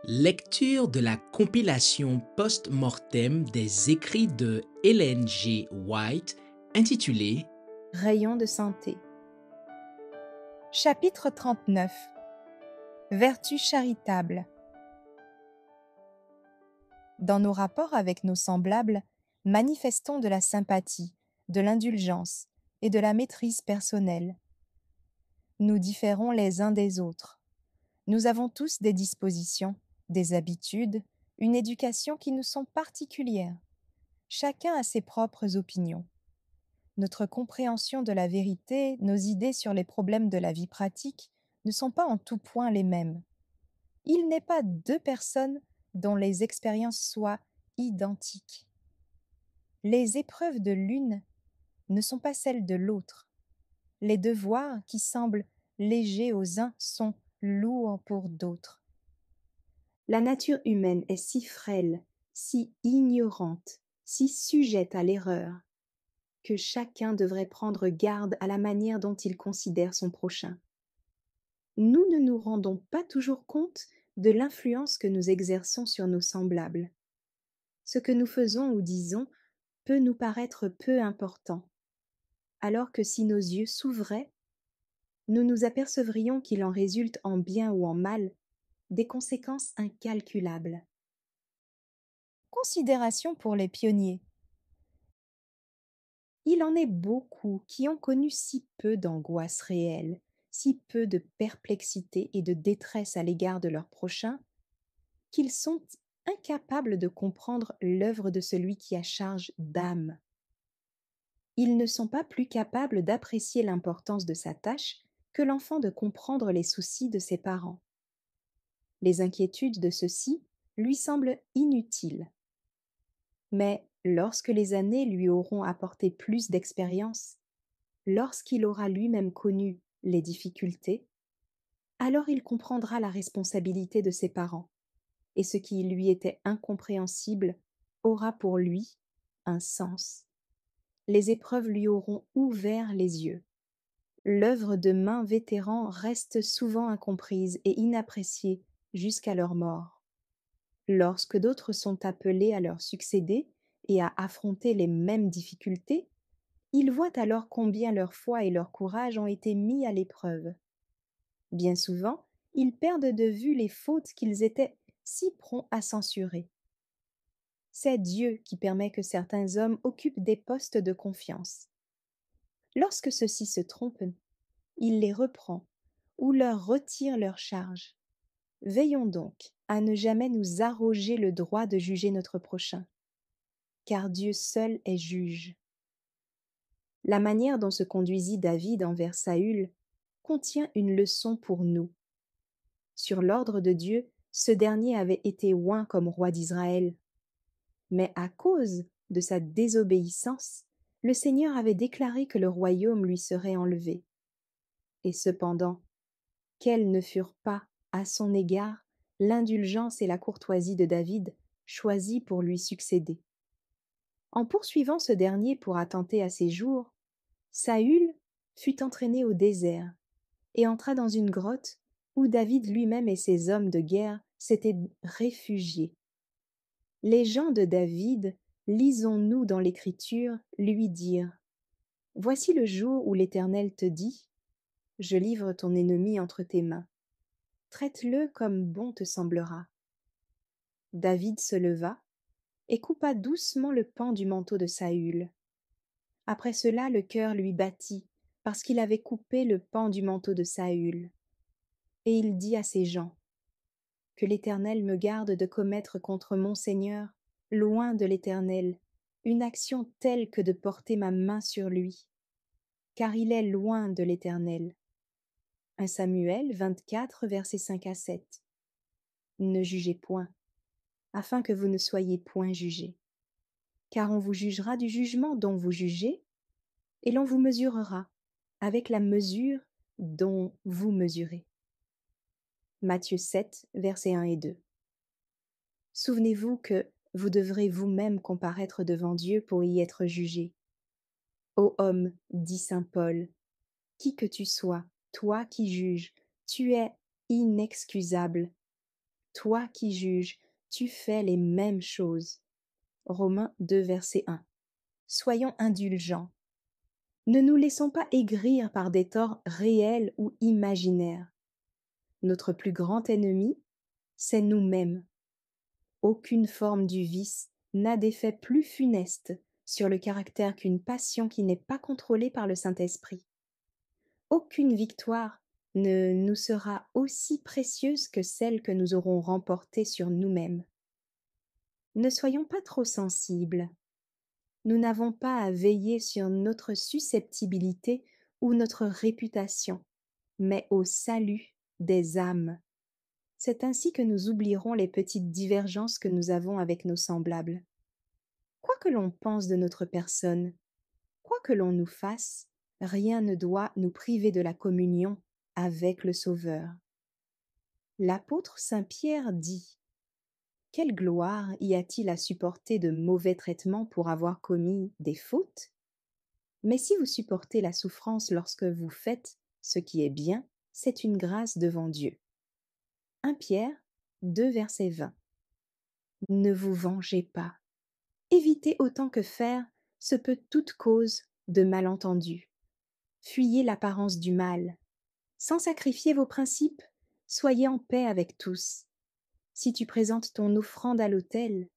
Lecture de la compilation post-mortem des écrits de Ellen G. White intitulée Rayons de santé. Chapitre 39. Vertu charitable. Dans nos rapports avec nos semblables, manifestons de la sympathie, de l'indulgence et de la maîtrise personnelle. Nous différons les uns des autres. Nous avons tous des dispositions, des habitudes, une éducation qui nous sont particulières. Chacun a ses propres opinions. Notre compréhension de la vérité, nos idées sur les problèmes de la vie pratique ne sont pas en tout point les mêmes. Il n'est pas deux personnes dont les expériences soient identiques. Les épreuves de l'une ne sont pas celles de l'autre. Les devoirs qui semblent légers aux uns sont lourds pour d'autres. La nature humaine est si frêle, si ignorante, si sujette à l'erreur, que chacun devrait prendre garde à la manière dont il considère son prochain. Nous ne nous rendons pas toujours compte de l'influence que nous exerçons sur nos semblables. Ce que nous faisons ou disons peut nous paraître peu important, alors que si nos yeux s'ouvraient, nous nous apercevrions qu'il en résulte en bien ou en mal des conséquences incalculables. Considération pour les pionniers. Il en est beaucoup qui ont connu si peu d'angoisse réelle, si peu de perplexité et de détresse à l'égard de leur prochain, qu'ils sont incapables de comprendre l'œuvre de celui qui a charge d'âme. Ils ne sont pas plus capables d'apprécier l'importance de sa tâche que l'enfant de comprendre les soucis de ses parents. Les inquiétudes de ceux-ci lui semblent inutiles. Mais lorsque les années lui auront apporté plus d'expérience, lorsqu'il aura lui-même connu les difficultés, alors il comprendra la responsabilité de ses parents, et ce qui lui était incompréhensible aura pour lui un sens. Les épreuves lui auront ouvert les yeux. L'œuvre de mains vétérans reste souvent incomprise et inappréciée jusqu'à leur mort. Lorsque d'autres sont appelés à leur succéder et à affronter les mêmes difficultés, ils voient alors combien leur foi et leur courage ont été mis à l'épreuve. Bien souvent, ils perdent de vue les fautes qu'ils étaient si prompts à censurer. C'est Dieu qui permet que certains hommes occupent des postes de confiance. Lorsque ceux-ci se trompent, il les reprend ou leur retire leur charge. Veillons donc à ne jamais nous arroger le droit de juger notre prochain, car Dieu seul est juge. La manière dont se conduisit David envers Saül contient une leçon pour nous. Sur l'ordre de Dieu, ce dernier avait été oint comme roi d'Israël. Mais à cause de sa désobéissance, le Seigneur avait déclaré que le royaume lui serait enlevé. Et cependant, quelles ne furent pas, à son égard, l'indulgence et la courtoisie de David, choisis pour lui succéder. En poursuivant ce dernier pour attenter à ses jours, Saül fut entraîné au désert et entra dans une grotte où David lui-même et ses hommes de guerre s'étaient réfugiés. Les gens de David, lisons-nous dans l'Écriture, lui dirent « Voici le jour où l'Éternel te dit « Je livre ton ennemi entre tes mains. Traite-le comme bon te semblera. » David se leva et coupa doucement le pan du manteau de Saül. Après cela, le cœur lui battit, parce qu'il avait coupé le pan du manteau de Saül. Et il dit à ses gens, « Que l'Éternel me garde de commettre contre mon Seigneur, loin de l'Éternel, une action telle que de porter ma main sur lui, car il est loin de l'Éternel. » 1 Samuel 24, versets 5 à 7. Ne jugez point, afin que vous ne soyez point jugés. Car on vous jugera du jugement dont vous jugez, et l'on vous mesurera avec la mesure dont vous mesurez. Matthieu 7, versets 1 et 2. Souvenez-vous que vous devrez vous-même comparaître devant Dieu pour y être jugé. Ô homme, dit saint Paul, qui que tu sois, toi qui juges, tu es inexcusable, toi qui juges, tu fais les mêmes choses. Romains 2, verset 1. Soyons indulgents. Ne nous laissons pas aigrir par des torts réels ou imaginaires. Notre plus grand ennemi, c'est nous-mêmes. Aucune forme du vice n'a d'effet plus funeste sur le caractère qu'une passion qui n'est pas contrôlée par le Saint-Esprit. Aucune victoire ne nous sera aussi précieuse que celle que nous aurons remportée sur nous-mêmes. Ne soyons pas trop sensibles. Nous n'avons pas à veiller sur notre susceptibilité ou notre réputation, mais au salut des âmes. C'est ainsi que nous oublierons les petites divergences que nous avons avec nos semblables. Quoi que l'on pense de notre personne, quoi que l'on nous fasse, rien ne doit nous priver de la communion avec le Sauveur. L'apôtre saint Pierre dit: quelle gloire y a-t-il à supporter de mauvais traitements pour avoir commis des fautes? Mais si vous supportez la souffrance lorsque vous faites ce qui est bien, c'est une grâce devant Dieu. 1 Pierre 2, verset 20. Ne vous vengez pas. Évitez autant que faire se peut toute cause de malentendu. Fuyez l'apparence du mal. Sans sacrifier vos principes, soyez en paix avec tous. Si tu présentes ton offrande à l'autel,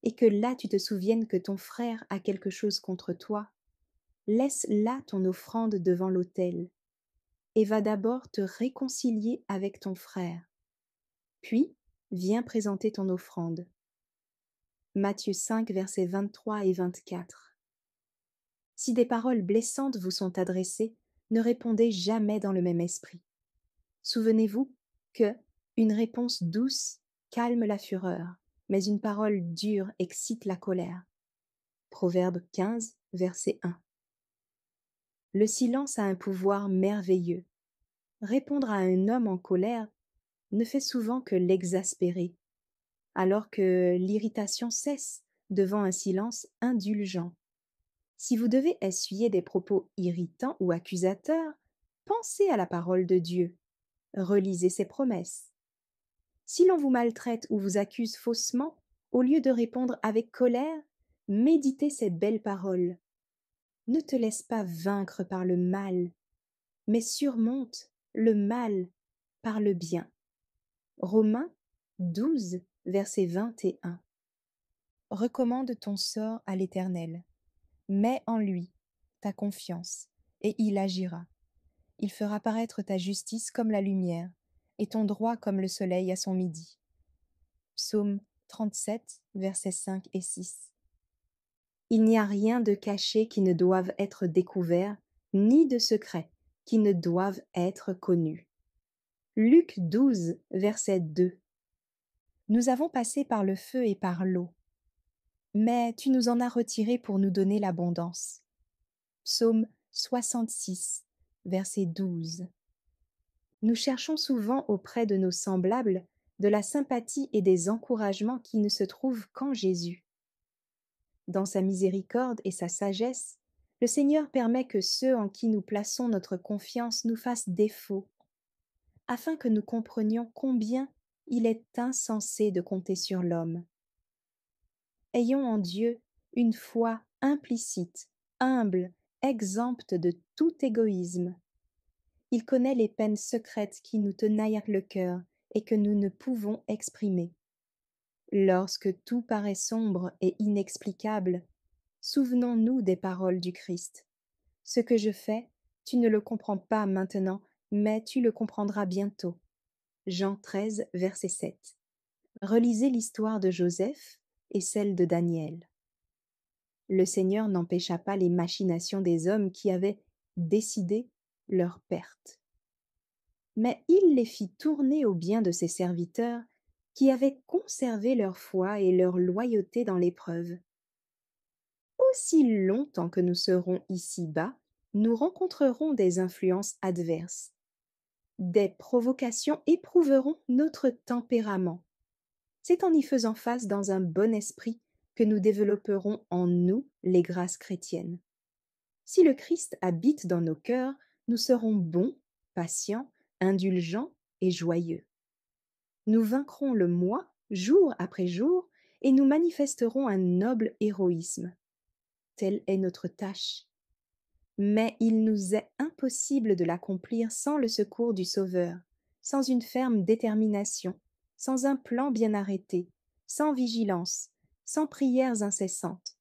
et que là tu te souviennes que ton frère a quelque chose contre toi, laisse là ton offrande devant l'autel, et va d'abord te réconcilier avec ton frère. Puis, viens présenter ton offrande. Matthieu 5, versets 23 et 24. Si des paroles blessantes vous sont adressées, ne répondez jamais dans le même esprit. Souvenez-vous que une réponse douce calme la fureur, mais une parole dure excite la colère. Proverbe 15, verset 1. Le silence a un pouvoir merveilleux. Répondre à un homme en colère ne fait souvent que l'exaspérer, alors que l'irritation cesse devant un silence indulgent. Si vous devez essuyer des propos irritants ou accusateurs, pensez à la parole de Dieu. Relisez ses promesses. Si l'on vous maltraite ou vous accuse faussement, au lieu de répondre avec colère, méditez ces belles paroles. Ne te laisse pas vaincre par le mal, mais surmonte le mal par le bien. Romains 12, verset 21. Recommande ton sort à l'Éternel. Mets en lui ta confiance, et il agira. Il fera paraître ta justice comme la lumière, et ton droit comme le soleil à son midi. Psaume 37, versets 5 et 6. Il n'y a rien de caché qui ne doive être découvert, ni de secret qui ne doive être connu. Luc 12, verset 2. Nous avons passé par le feu et par l'eau, mais tu nous en as retirés pour nous donner l'abondance. Psaume 66, verset 12. Nous cherchons souvent auprès de nos semblables de la sympathie et des encouragements qui ne se trouvent qu'en Jésus. Dans sa miséricorde et sa sagesse, le Seigneur permet que ceux en qui nous plaçons notre confiance nous fassent défaut, afin que nous comprenions combien il est insensé de compter sur l'homme. Ayons en Dieu une foi implicite, humble, exempte de tout égoïsme. Il connaît les peines secrètes qui nous tenaillent le cœur et que nous ne pouvons exprimer. Lorsque tout paraît sombre et inexplicable, souvenons-nous des paroles du Christ. Ce que je fais, tu ne le comprends pas maintenant, mais tu le comprendras bientôt. Jean 13, verset 7. Relisez l'histoire de Joseph et celle de Daniel. Le Seigneur n'empêcha pas les machinations des hommes qui avaient décidé leur perte. Mais il les fit tourner au bien de ses serviteurs qui avaient conservé leur foi et leur loyauté dans l'épreuve. Aussi longtemps que nous serons ici-bas, nous rencontrerons des influences adverses. Des provocations éprouveront notre tempérament. C'est en y faisant face dans un bon esprit que nous développerons en nous les grâces chrétiennes. Si le Christ habite dans nos cœurs, nous serons bons, patients, indulgents et joyeux. Nous vaincrons le moi jour après jour et nous manifesterons un noble héroïsme. Telle est notre tâche. Mais il nous est impossible de l'accomplir sans le secours du Sauveur, sans une ferme détermination, sans un plan bien arrêté, sans vigilance, sans prières incessantes.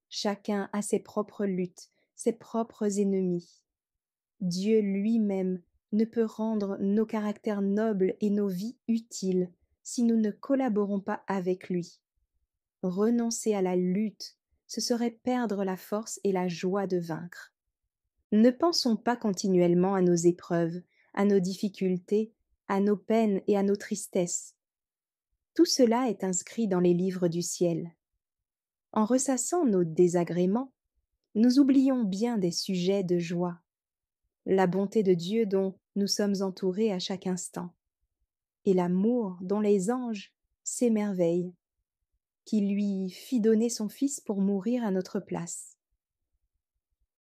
Chacun a ses propres luttes, ses propres ennemis. Dieu lui-même ne peut rendre nos caractères nobles et nos vies utiles si nous ne collaborons pas avec lui. Renoncer à la lutte, ce serait perdre la force et la joie de vaincre. Ne pensons pas continuellement à nos épreuves, à nos difficultés, à nos peines et à nos tristesses. Tout cela est inscrit dans les livres du ciel. En ressassant nos désagréments, nous oublions bien des sujets de joie, la bonté de Dieu dont nous sommes entourés à chaque instant, et l'amour dont les anges s'émerveillent, qui lui fit donner son Fils pour mourir à notre place.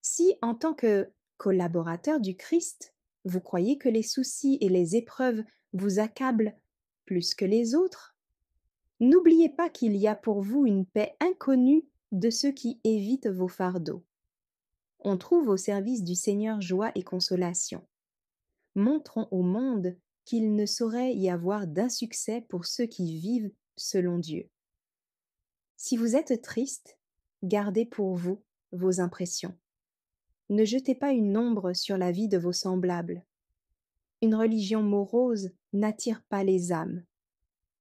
Si, en tant que collaborateur du Christ, vous croyez que les soucis et les épreuves vous accablent plus que les autres, n'oubliez pas qu'il y a pour vous une paix inconnue de ceux qui évitent vos fardeaux. On trouve au service du Seigneur joie et consolation. Montrons au monde qu'il ne saurait y avoir d'insuccès pour ceux qui vivent selon Dieu. Si vous êtes triste, gardez pour vous vos impressions. Ne jetez pas une ombre sur la vie de vos semblables. Une religion morose n'attire pas les âmes.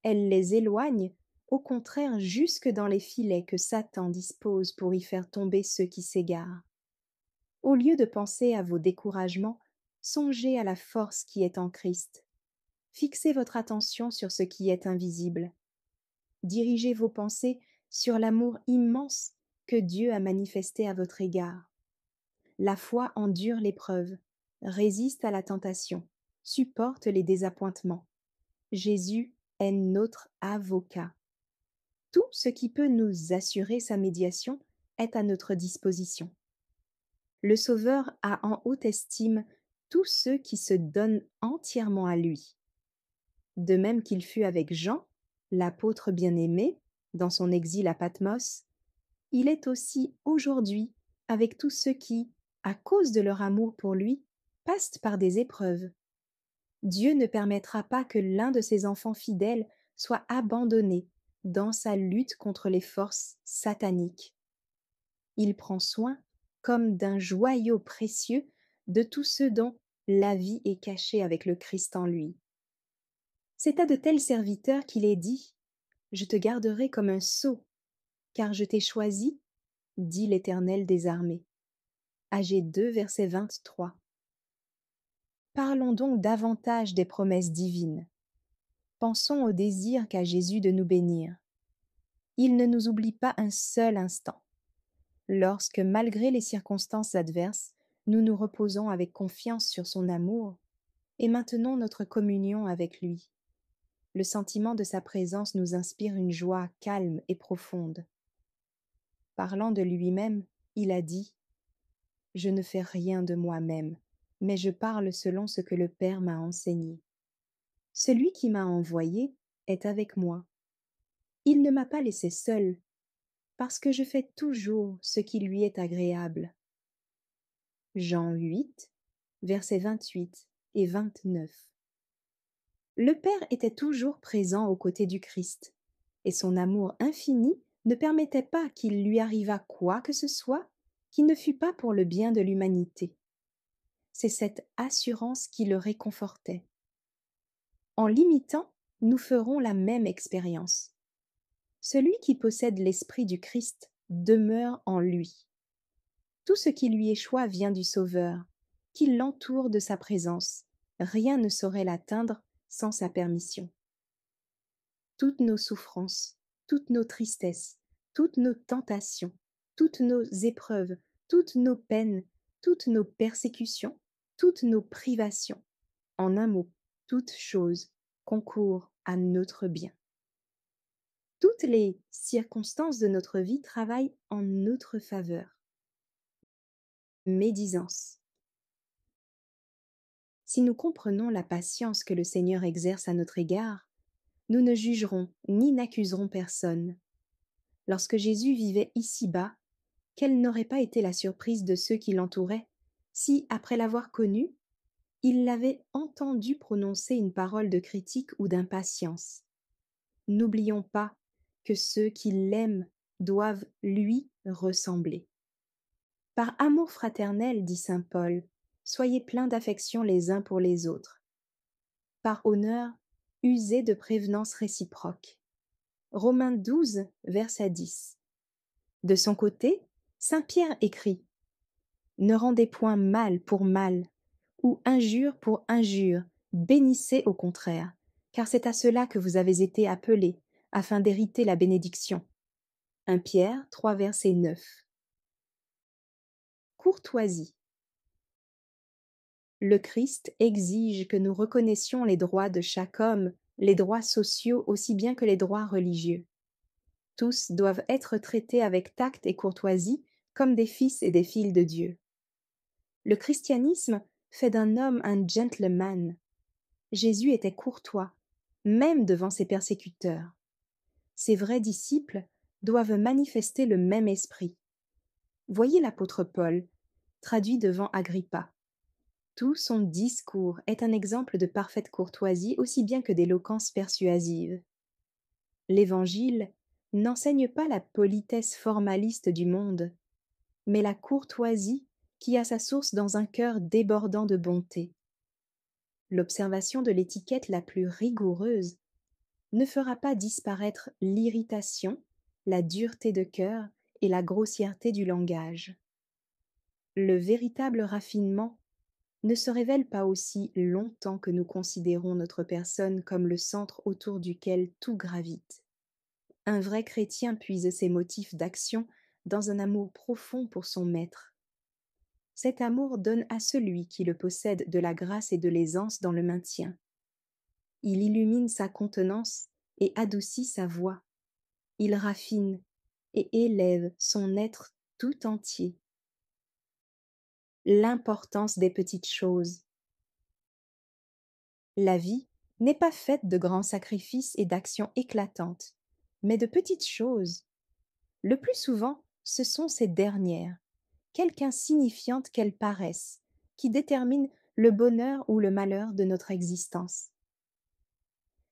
Elle les éloigne, au contraire, jusque dans les filets que Satan dispose pour y faire tomber ceux qui s'égarent. Au lieu de penser à vos découragements, songez à la force qui est en Christ. Fixez votre attention sur ce qui est invisible. Dirigez vos pensées sur l'amour immense que Dieu a manifesté à votre égard. La foi endure l'épreuve, résiste à la tentation, supporte les désappointements. Jésus est notre avocat. Tout ce qui peut nous assurer sa médiation est à notre disposition. Le Sauveur a en haute estime tous ceux qui se donnent entièrement à lui. De même qu'il fut avec Jean, l'apôtre bien-aimé, dans son exil à Patmos, il est aussi aujourd'hui avec tous ceux qui, à cause de leur amour pour lui, passent par des épreuves. Dieu ne permettra pas que l'un de ses enfants fidèles soit abandonné dans sa lutte contre les forces sataniques. Il prend soin, comme d'un joyau précieux, de tous ceux dont la vie est cachée avec le Christ en lui. C'est à de tels serviteurs qu'il est dit « Je te garderai comme un sceau, car je t'ai choisi, dit l'Éternel des armées. » Agé 2, verset 23. Parlons donc davantage des promesses divines. Pensons au désir qu'a Jésus de nous bénir. Il ne nous oublie pas un seul instant. Lorsque, malgré les circonstances adverses, nous nous reposons avec confiance sur son amour et maintenons notre communion avec lui. Le sentiment de sa présence nous inspire une joie calme et profonde. Parlant de lui-même, il a dit « Je ne fais rien de moi-même, mais je parle selon ce que le Père m'a enseigné. Celui qui m'a envoyé est avec moi. Il ne m'a pas laissé seul, parce que je fais toujours ce qui lui est agréable. » Jean 8, versets 28 et 29. Le Père était toujours présent aux côtés du Christ, et son amour infini ne permettait pas qu'il lui arrivât quoi que ce soit qui ne fût pas pour le bien de l'humanité. C'est cette assurance qui le réconfortait. En l'imitant, nous ferons la même expérience. Celui qui possède l'Esprit du Christ demeure en lui. Tout ce qui lui échoit vient du Sauveur, qui l'entoure de sa présence. Rien ne saurait l'atteindre sans sa permission. Toutes nos souffrances, toutes nos tristesses, toutes nos tentations, toutes nos épreuves, toutes nos peines, toutes nos persécutions, toutes nos privations, en un mot, toutes choses concourent à notre bien. Toutes les circonstances de notre vie travaillent en notre faveur. Médisance. Si nous comprenons la patience que le Seigneur exerce à notre égard, Nous ne jugerons ni n'accuserons personne. Lorsque Jésus vivait ici-bas, quelle n'aurait pas été la surprise de ceux qui l'entouraient si, après l'avoir connu, ils l'avaient entendu prononcer une parole de critique ou d'impatience. N'oublions pas que ceux qui l'aiment doivent lui ressembler. Par amour fraternel, dit saint Paul, soyez pleins d'affection les uns pour les autres. Par honneur, usez de prévenance réciproque. Romains 12, verset 10. De son côté, saint Pierre écrit: Ne rendez point mal pour mal, ou injure pour injure, bénissez au contraire, car c'est à cela que vous avez été appelés, afin d'hériter la bénédiction. 1 Pierre 3, verset 9. Courtoisie. Le Christ exige que nous reconnaissions les droits de chaque homme, les droits sociaux aussi bien que les droits religieux. Tous doivent être traités avec tact et courtoisie comme des fils et des filles de Dieu. Le christianisme fait d'un homme un gentleman. Jésus était courtois, même devant ses persécuteurs. Ses vrais disciples doivent manifester le même esprit. Voyez l'apôtre Paul, traduit devant Agrippa. Tout son discours est un exemple de parfaite courtoisie aussi bien que d'éloquence persuasive. L'Évangile n'enseigne pas la politesse formaliste du monde, mais la courtoisie qui a sa source dans un cœur débordant de bonté. L'observation de l'étiquette la plus rigoureuse ne fera pas disparaître l'irritation, la dureté de cœur et la grossièreté du langage. Le véritable raffinement ne se révèle pas aussi longtemps que nous considérons notre personne comme le centre autour duquel tout gravite. Un vrai chrétien puise ses motifs d'action dans un amour profond pour son maître. Cet amour donne à celui qui le possède de la grâce et de l'aisance dans le maintien. Il illumine sa contenance et adoucit sa voix. Il raffine et élève son être tout entier. L'importance des petites choses. La vie n'est pas faite de grands sacrifices et d'actions éclatantes, mais de petites choses. Le plus souvent, ce sont ces dernières, quelque insignifiantes qu'elles paraissent, qui déterminent le bonheur ou le malheur de notre existence.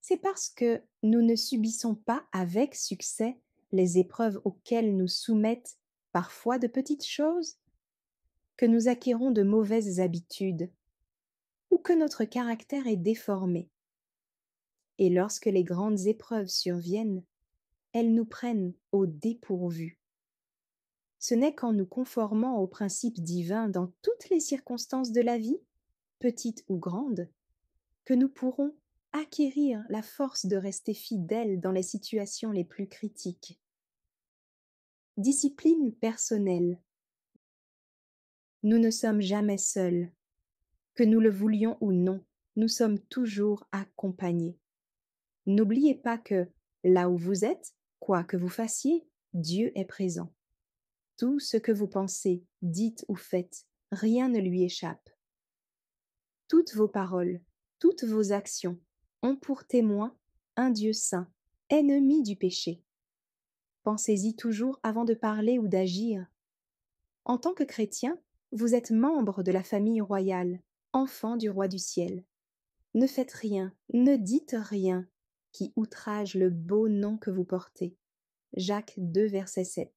C'est parce que nous ne subissons pas avec succès les épreuves auxquelles nous soumettent parfois de petites choses que nous acquérons de mauvaises habitudes ou que notre caractère est déformé. Et lorsque les grandes épreuves surviennent, elles nous prennent au dépourvu. Ce n'est qu'en nous conformant aux principes divins dans toutes les circonstances de la vie, petites ou grandes, que nous pourrons acquérir la force de rester fidèles dans les situations les plus critiques. Discipline personnelle. Nous ne sommes jamais seuls. Que nous le voulions ou non, nous sommes toujours accompagnés. N'oubliez pas que, là où vous êtes, quoi que vous fassiez, Dieu est présent. Tout ce que vous pensez, dites ou faites, rien ne lui échappe. Toutes vos paroles, toutes vos actions ont pour témoin un Dieu saint, ennemi du péché. Pensez-y toujours avant de parler ou d'agir. En tant que chrétien, vous êtes membre de la famille royale, enfant du roi du ciel. Ne faites rien, ne dites rien qui outrage le beau nom que vous portez. Jacques 2, verset 7.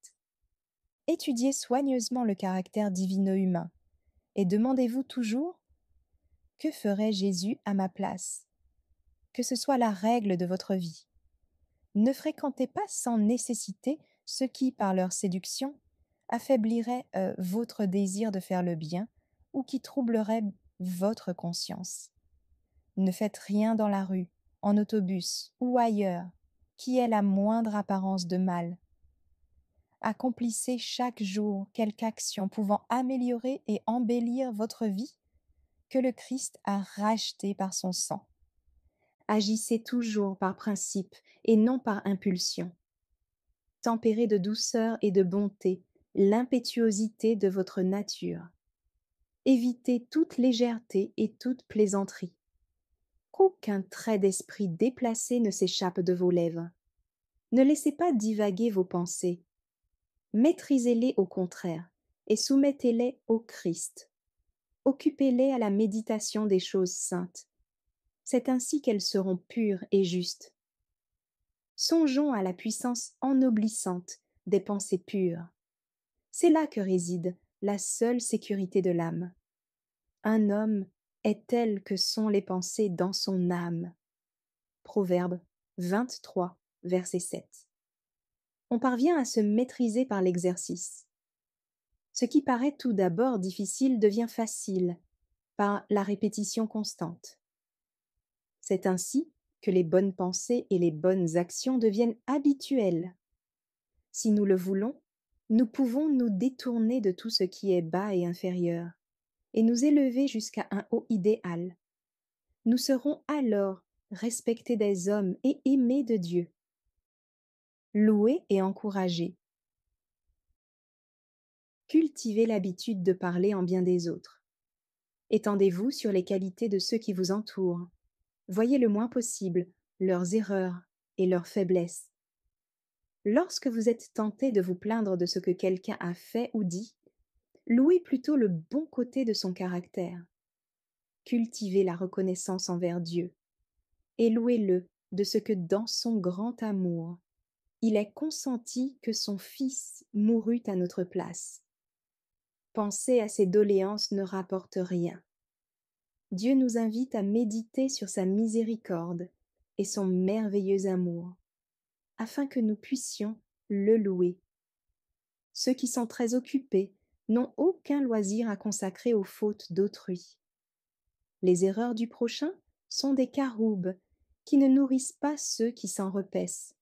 Étudiez soigneusement le caractère divino-humain et demandez-vous toujours: que ferait Jésus à ma place? Que ce soit la règle de votre vie. Ne fréquentez pas sans nécessité ceux qui, par leur séduction, affaibliraient votre désir de faire le bien ou qui troubleraient votre conscience. Ne faites rien dans la rue, en autobus ou ailleurs, qui ait la moindre apparence de mal. Accomplissez chaque jour quelque action pouvant améliorer et embellir votre vie que le Christ a rachetée par son sang. Agissez toujours par principe et non par impulsion. Tempérez de douceur et de bonté l'impétuosité de votre nature. Évitez toute légèreté et toute plaisanterie. qu'aucun trait d'esprit déplacé ne s'échappe de vos lèvres. Ne laissez pas divaguer vos pensées. Maîtrisez-les au contraire et soumettez-les au Christ. Occupez-les à la méditation des choses saintes. C'est ainsi qu'elles seront pures et justes. Songeons à la puissance ennoblissante des pensées pures. C'est là que réside la seule sécurité de l'âme. Un homme est tel que sont les pensées dans son âme. Proverbe 23, verset 7. On parvient à se maîtriser par l'exercice. Ce qui paraît tout d'abord difficile devient facile par la répétition constante. C'est ainsi que les bonnes pensées et les bonnes actions deviennent habituelles. Si nous le voulons, nous pouvons nous détourner de tout ce qui est bas et inférieur, et nous élever jusqu'à un haut idéal. Nous serons alors respectés des hommes et aimés de Dieu, loués et encouragés. Cultivez l'habitude de parler en bien des autres. Étendez-vous sur les qualités de ceux qui vous entourent. Voyez le moins possible leurs erreurs et leurs faiblesses. Lorsque vous êtes tenté de vous plaindre de ce que quelqu'un a fait ou dit, louez plutôt le bon côté de son caractère. Cultivez la reconnaissance envers Dieu et louez-le de ce que dans son grand amour, il est consenti que son Fils mourût à notre place. Penser à ses doléances ne rapporte rien. Dieu nous invite à méditer sur sa miséricorde et son merveilleux amour, afin que nous puissions le louer. Ceux qui sont très occupés n'ont aucun loisir à consacrer aux fautes d'autrui. Les erreurs du prochain sont des caroubes qui ne nourrissent pas ceux qui s'en repaissent.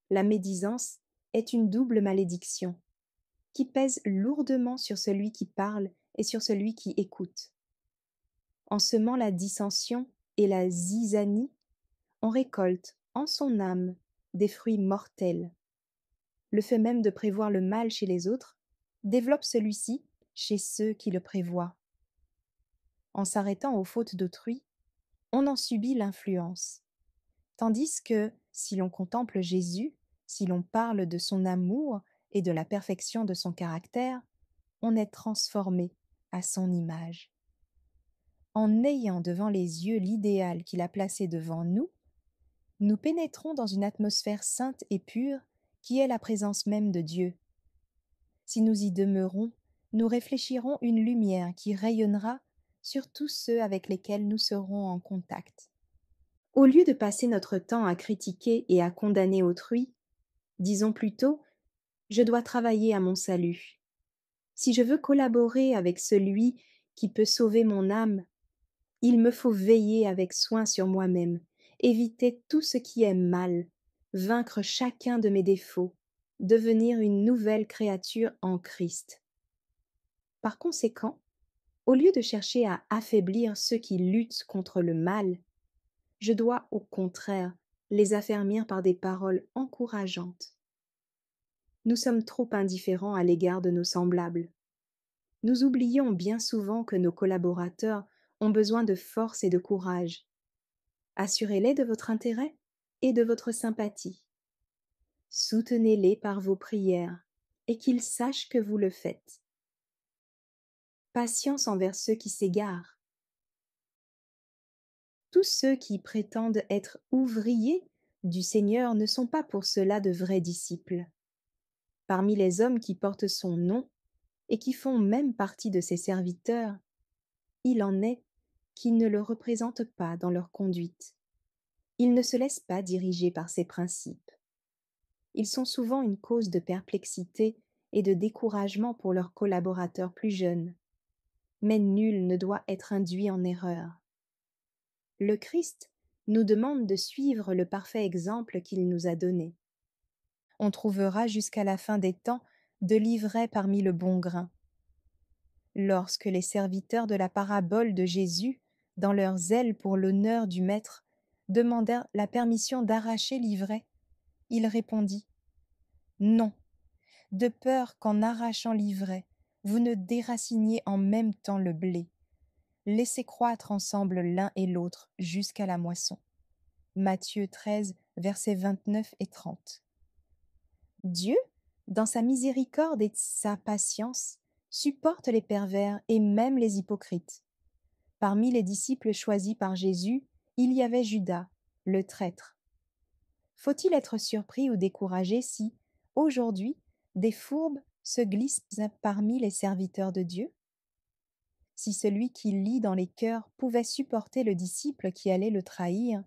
La médisance est une double malédiction, qui pèse lourdement sur celui qui parle et sur celui qui écoute. En semant la dissension et la zizanie, on récolte en son âme des fruits mortels. Le fait même de prévoir le mal chez les autres développe celui-ci chez ceux qui le prévoient. En s'arrêtant aux fautes d'autrui, on en subit l'influence. Tandis que, si l'on contemple Jésus, si l'on parle de son amour et de la perfection de son caractère, on est transformé à son image. En ayant devant les yeux l'idéal qu'il a placé devant nous, nous pénétrons dans une atmosphère sainte et pure qui est la présence même de Dieu. Si nous y demeurons, nous réfléchirons une lumière qui rayonnera sur tous ceux avec lesquels nous serons en contact. Au lieu de passer notre temps à critiquer et à condamner autrui, disons plutôt « Je dois travailler à mon salut ». Si je veux collaborer avec celui qui peut sauver mon âme, il me faut veiller avec soin sur moi-même, éviter tout ce qui est mal, vaincre chacun de mes défauts, devenir une nouvelle créature en Christ. Par conséquent, au lieu de chercher à affaiblir ceux qui luttent contre le mal, je dois au contraire les affermir par des paroles encourageantes. Nous sommes trop indifférents à l'égard de nos semblables. Nous oublions bien souvent que nos collaborateurs ont besoin de force et de courage. Assurez-les de votre intérêt et de votre sympathie. Soutenez-les par vos prières et qu'ils sachent que vous le faites. Patience envers ceux qui s'égarent. Tous ceux qui prétendent être ouvriers du Seigneur ne sont pas pour cela de vrais disciples. Parmi les hommes qui portent son nom et qui font même partie de ses serviteurs, il en est qui ne le représentent pas dans leur conduite. Ils ne se laissent pas diriger par ses principes. Ils sont souvent une cause de perplexité et de découragement pour leurs collaborateurs plus jeunes. Mais nul ne doit être induit en erreur. Le Christ nous demande de suivre le parfait exemple qu'il nous a donné. On trouvera jusqu'à la fin des temps de l'ivraie parmi le bon grain. Lorsque les serviteurs de la parabole de Jésus, dans leur zèle pour l'honneur du Maître, demandèrent la permission d'arracher l'ivraie, il répondit « Non, de peur qu'en arrachant l'ivraie, vous ne déraciniez en même temps le blé. Laissez croître ensemble l'un et l'autre jusqu'à la moisson. Matthieu 13, versets 29 et 30. Dieu, dans sa miséricorde et sa patience, supporte les pervers et même les hypocrites. Parmi les disciples choisis par Jésus, il y avait Judas, le traître. Faut-il être surpris ou découragé si, aujourd'hui, des fourbes se glissent parmi les serviteurs de Dieu? Si celui qui lit dans les cœurs pouvait supporter le disciple qui allait le trahir,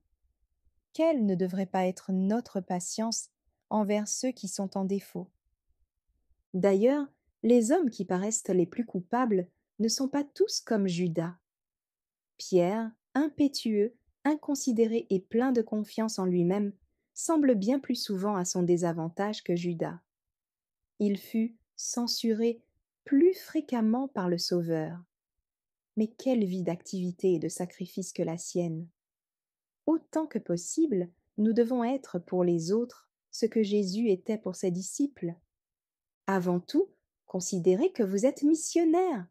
quelle ne devrait pas être notre patience envers ceux qui sont en défaut? D'ailleurs, les hommes qui paraissent les plus coupables ne sont pas tous comme Judas. Pierre, impétueux, inconsidéré et plein de confiance en lui-même, semble bien plus souvent à son désavantage que Judas. Il fut censuré plus fréquemment par le Sauveur. Mais quelle vie d'activité et de sacrifice que la sienne! Autant que possible, nous devons être pour les autres ce que Jésus était pour ses disciples. Avant tout, considérez que vous êtes missionnaires.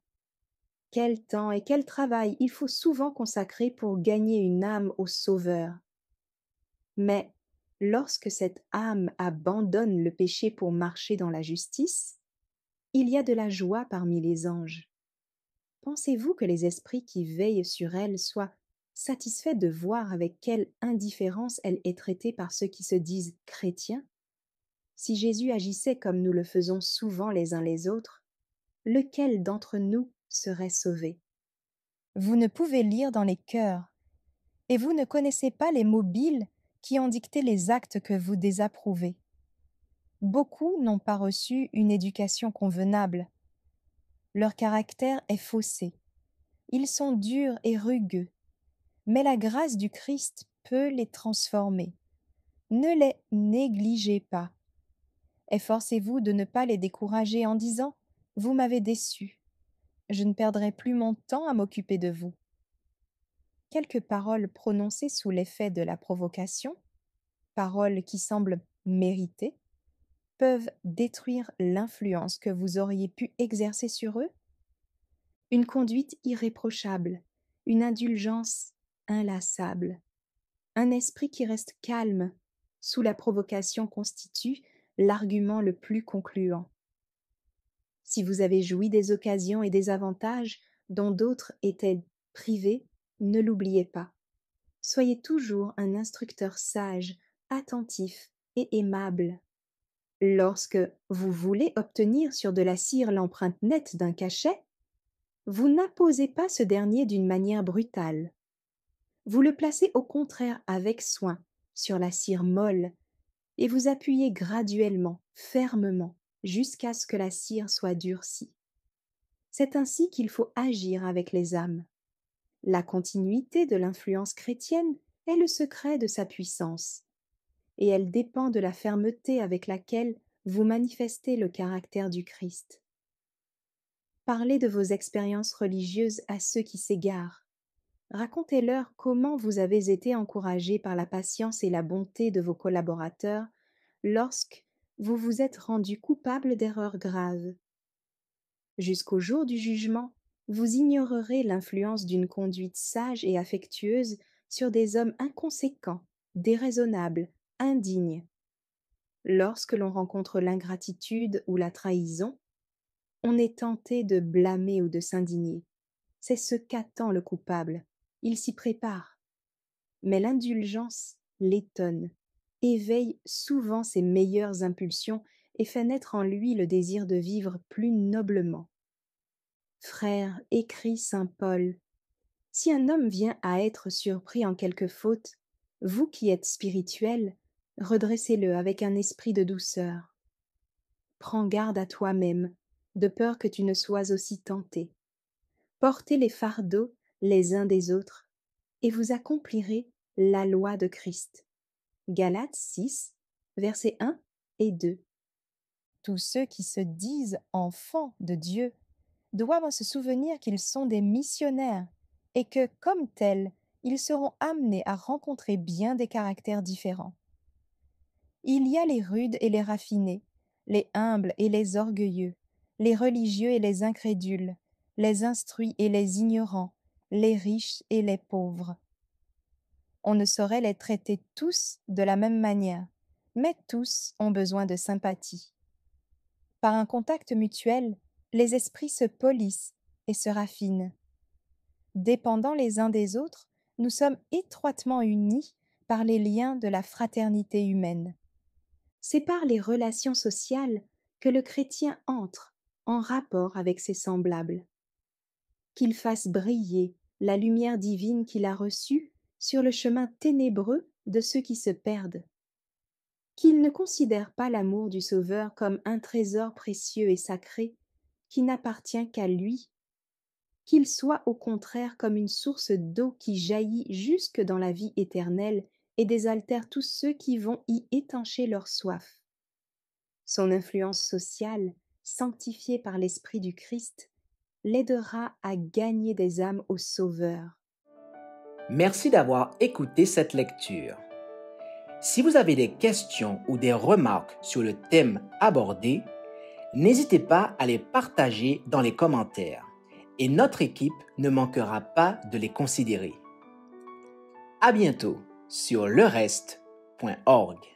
Quel temps et quel travail il faut souvent consacrer pour gagner une âme au Sauveur. Mais lorsque cette âme abandonne le péché pour marcher dans la justice, il y a de la joie parmi les anges. Pensez-vous que les esprits qui veillent sur elle soient satisfaits de voir avec quelle indifférence elle est traitée par ceux qui se disent chrétiens? Si Jésus agissait comme nous le faisons souvent les uns les autres, lequel d'entre nous serait sauvé? Vous ne pouvez lire dans les cœurs, et vous ne connaissez pas les mobiles qui ont dicté les actes que vous désapprouvez. Beaucoup n'ont pas reçu une éducation convenable. Leur caractère est faussé. Ils sont durs et rugueux, mais la grâce du Christ peut les transformer. Ne les négligez pas. Efforcez-vous de ne pas les décourager en disant « Vous m'avez déçu. Je ne perdrai plus mon temps à m'occuper de vous. » Quelques paroles prononcées sous l'effet de la provocation, paroles qui semblent méritées, peuvent détruire l'influence que vous auriez pu exercer sur eux. Une conduite irréprochable, une indulgence inlassable, un esprit qui reste calme sous la provocation constitue l'argument le plus concluant. Si vous avez joui des occasions et des avantages dont d'autres étaient privés, ne l'oubliez pas. Soyez toujours un instructeur sage, attentif et aimable. Lorsque vous voulez obtenir sur de la cire l'empreinte nette d'un cachet, vous n'apposez pas ce dernier d'une manière brutale. Vous le placez au contraire avec soin sur la cire molle et vous appuyez graduellement, fermement, jusqu'à ce que la cire soit durcie. C'est ainsi qu'il faut agir avec les âmes. La continuité de l'influence chrétienne est le secret de sa puissance, et elle dépend de la fermeté avec laquelle vous manifestez le caractère du Christ. Parlez de vos expériences religieuses à ceux qui s'égarent. Racontez-leur comment vous avez été encouragé par la patience et la bonté de vos collaborateurs lorsque vous vous êtes rendu coupable d'erreurs graves. Jusqu'au jour du jugement, vous ignorerez l'influence d'une conduite sage et affectueuse sur des hommes inconséquents, déraisonnables, indignes. Lorsque l'on rencontre l'ingratitude ou la trahison, on est tenté de blâmer ou de s'indigner. C'est ce qu'attend le coupable. Il s'y prépare. Mais l'indulgence l'étonne, éveille souvent ses meilleures impulsions et fait naître en lui le désir de vivre plus noblement. Frères, écrit saint Paul, si un homme vient à être surpris en quelque faute, vous qui êtes spirituels, redressez-le avec un esprit de douceur. Prends garde à toi-même, de peur que tu ne sois aussi tenté. Portez les fardeaux les uns des autres, et vous accomplirez la loi de Christ. Galates 6, versets 1 et 2. Tous ceux qui se disent enfants de Dieu doivent se souvenir qu'ils sont des missionnaires et que, comme tels, ils seront amenés à rencontrer bien des caractères différents. Il y a les rudes et les raffinés, les humbles et les orgueilleux, les religieux et les incrédules, les instruits et les ignorants, les riches et les pauvres. On ne saurait les traiter tous de la même manière, mais tous ont besoin de sympathie. Par un contact mutuel, les esprits se polissent et se raffinent. Dépendant les uns des autres, nous sommes étroitement unis par les liens de la fraternité humaine. C'est par les relations sociales que le chrétien entre en rapport avec ses semblables. Qu'il fasse briller la lumière divine qu'il a reçue sur le chemin ténébreux de ceux qui se perdent. Qu'il ne considère pas l'amour du Sauveur comme un trésor précieux et sacré qui n'appartient qu'à lui, qu'il soit au contraire comme une source d'eau qui jaillit jusque dans la vie éternelle et désaltère tous ceux qui vont y étancher leur soif. Son influence sociale, sanctifiée par l'Esprit du Christ, l'aidera à gagner des âmes au Sauveur. Merci d'avoir écouté cette lecture. Si vous avez des questions ou des remarques sur le thème abordé, n'hésitez pas à les partager dans les commentaires et notre équipe ne manquera pas de les considérer. À bientôt sur lereste.org.